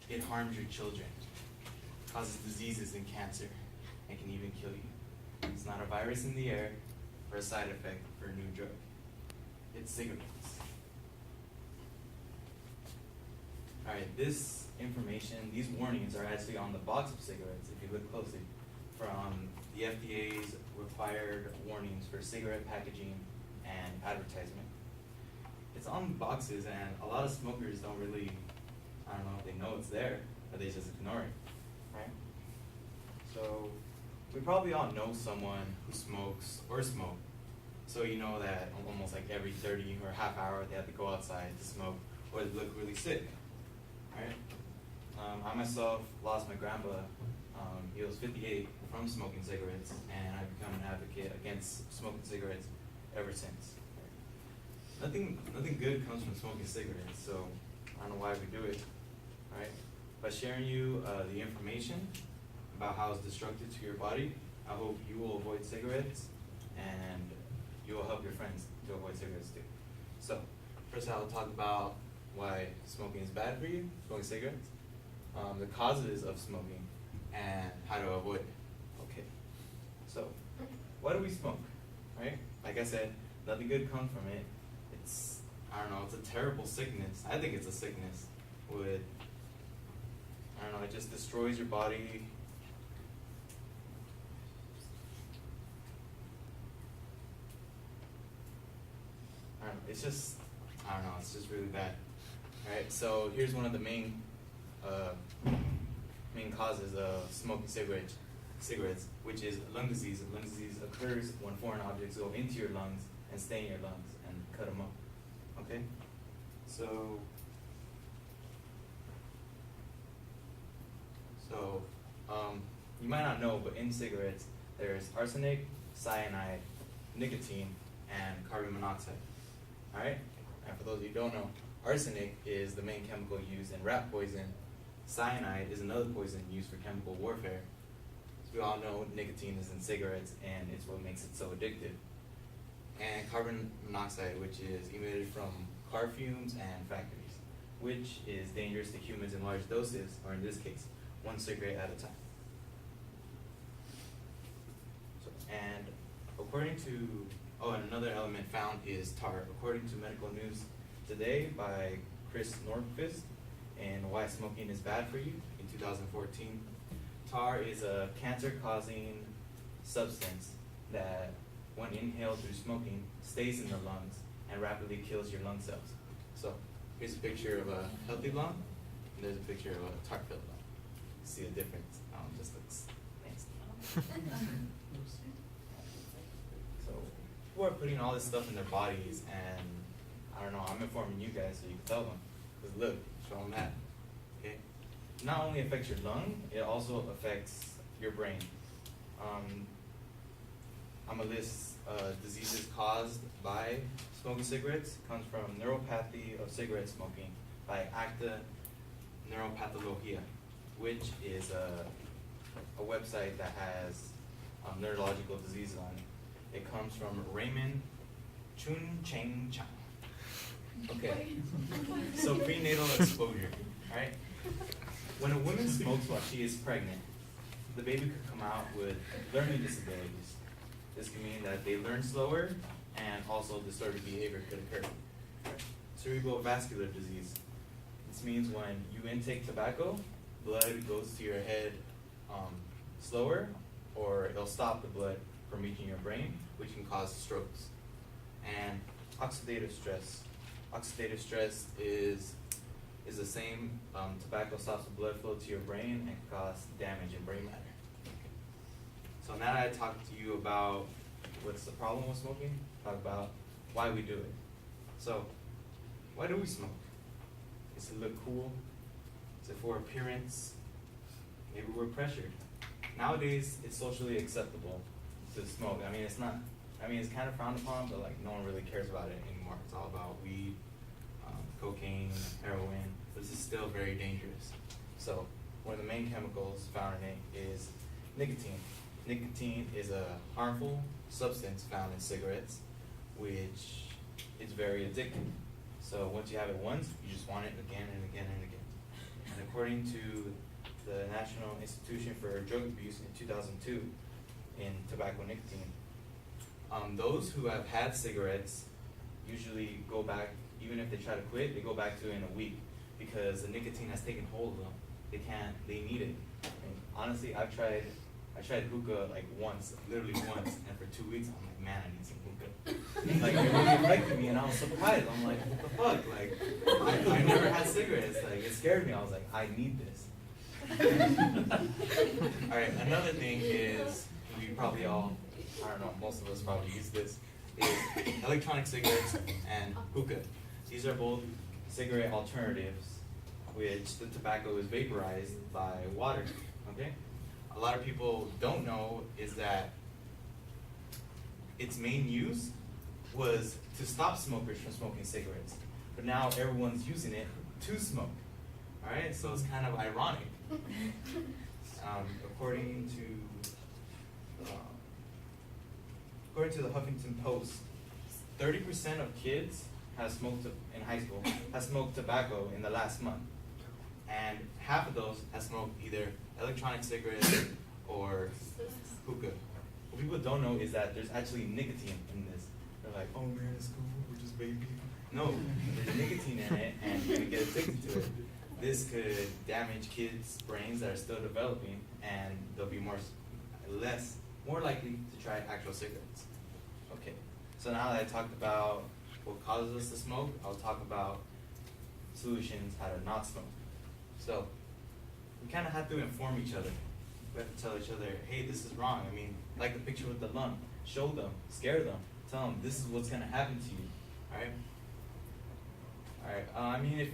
It harms your children, causes diseases and cancer, and can even kill you. It's not a virus in the air or a side effect for a new drug. It's cigarettes. Alright, this information, these warnings are actually on the box of cigarettes, if you look closely, from the FDA's required warnings for cigarette packaging and advertisement. It's on boxes, and a lot of smokers don't really, I don't know if they know it's there, or they just ignore it, right? So, we probably all know someone who smokes or smoked. So you know that almost like every 30 or half hour they have to go outside to smoke, or they look really sick, right? I myself lost my grandpa. He was 58 from smoking cigarettes, and I've become an advocate against smoking cigarettes ever since. Nothing good comes from smoking cigarettes, so I don't know why we do it, right? By sharing you the information about how it's destructive to your body, I hope you will avoid cigarettes, and you will help your friends to avoid cigarettes too. So, first I'll talk about why smoking is bad for you, smoking cigarettes, the causes of smoking, and how to avoid it. Okay, so why do we smoke, right? Like I said, nothing good comes from it. It's, I don't know, it's a terrible sickness. I think it's a sickness. It just destroys your body. It's just really bad. Alright, so here's one of the main causes of smoking cigarettes, which is lung disease. Lung disease occurs when foreign objects go into your lungs and stay in your lungs and cut them up. Okay? So you might not know, but in cigarettes there's arsenic, cyanide, nicotine, and carbon monoxide. Alright? And for those of you who don't know, arsenic is the main chemical used in rat poison. Cyanide is another poison used for chemical warfare. As we all know, nicotine is in cigarettes, and it's what makes it so addictive. And carbon monoxide, which is emitted from car fumes and factories, which is dangerous to humans in large doses, or in this case, 1 cigarette at a time. And according to, and another element found is tar. According to Medical News Today by Chris Nordquist and Why Smoking is Bad for You in 2014, tar is a cancer-causing substance that, when inhaled through smoking, stays in the lungs and rapidly kills your lung cells. So here's a picture of a healthy lung, and there's a picture of a tar-filled lung. See the difference? Just looks nasty. So people are putting all this stuff in their bodies, and I don't know, I'm informing you guys so you can tell them. Because look, show them that. Okay? It not only affects your lung, it also affects your brain. I'm gonna list diseases caused by smoking cigarettes. It comes from Neuropathy of Cigarette Smoking by Acta Neuropathologia, which is a website that has neurological diseases on it. It comes from Raymond Chun Cheng Chang. Okay, so prenatal exposure, right? When a woman smokes while she is pregnant, the baby could come out with learning disabilities. This can mean that they learn slower, and also distorted behavior could occur. Cerebral vascular disease. This means when you intake tobacco, blood goes to your head slower, or it'll stop the blood from reaching your brain, which can cause strokes. And oxidative stress. Oxidative stress is the same. Tobacco stops the blood flow to your brain and can cause damage in brain matter. So now that I talked to you about what's the problem with smoking, talk about why we do it. So, why do we smoke? Is it to look cool? Is it for appearance? Maybe we're pressured. Nowadays, it's socially acceptable to smoke. It's kind of frowned upon, but no one really cares about it anymore. It's all about weed, cocaine, heroin. This is still very dangerous. So, one of the main chemicals found in it is nicotine. Nicotine is a harmful substance found in cigarettes, which is very addictive. So once you have it once, you just want it again and again and again. And according to the National Institution for Drug Abuse in 2002, in tobacco nicotine, those who have had cigarettes usually go back, even if they try to quit, they go back to it in a week because the nicotine has taken hold of them. They need it. And honestly, I tried hookah like once, literally once, and for 2 weeks, I'm like, man, I need some hookah. Like, it really affected me, and I was surprised. I'm like, what the fuck? Like, I never had cigarettes. Like, it scared me. I was like, I need this. Alright, another thing is, we probably all, I don't know, most of us probably use this, is electronic cigarettes and hookah. These are both cigarette alternatives, which the tobacco is vaporized by water, okay? A lot of people don't know is that its main use was to stop smokers from smoking cigarettes, but now everyone's using it to smoke, alright? So it's kind of ironic. According to the Huffington Post, 30% of kids in high school have smoked tobacco in the last month, and half of those have smoked either electronic cigarettes or hookah. What people don't know is that there's actually nicotine in this. They're like, oh man, it's cool, we're just baby. No, there's nicotine in it, and you're gonna get addicted to it. This could damage kids' brains that are still developing, and they'll be more likely to try actual cigarettes. Okay, so now that I talked about what causes us to smoke, I'll talk about solutions how to not smoke. So we kind of have to inform each other. We have to tell each other, hey, this is wrong. I mean, like the picture with the lump, show them, scare them, tell them this is what's gonna happen to you. All right. I mean, if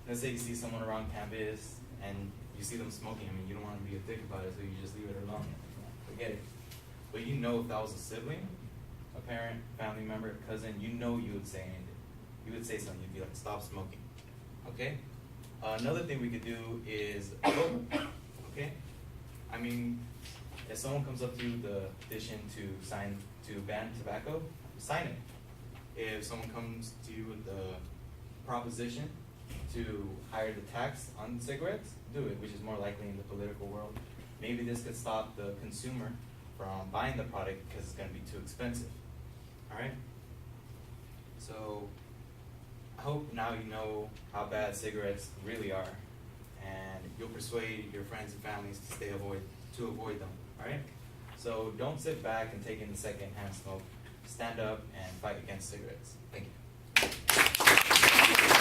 let's say you see someone around campus and you see them smoking, I mean, you don't want to be a dick about it, so you just leave it alone. Forget it. But you know, if that was a sibling, a parent, family member, cousin, you know you would say anything. You would say something. You'd be like, stop smoking. Okay? Another thing we could do is vote. Okay? I mean, if someone comes up to you, the petition to ban tobacco, sign it. If someone comes to you with the proposition to higher the tax on cigarettes, do it, which is more likely in the political world. Maybe this could stop the consumer from buying the product because it's going to be too expensive. Alright? So, I hope now you know how bad cigarettes really are, and you'll persuade your friends and families to avoid them. Alright? So, don't sit back and take in the second-hand smoke. Stand up and fight against cigarettes. Thank you.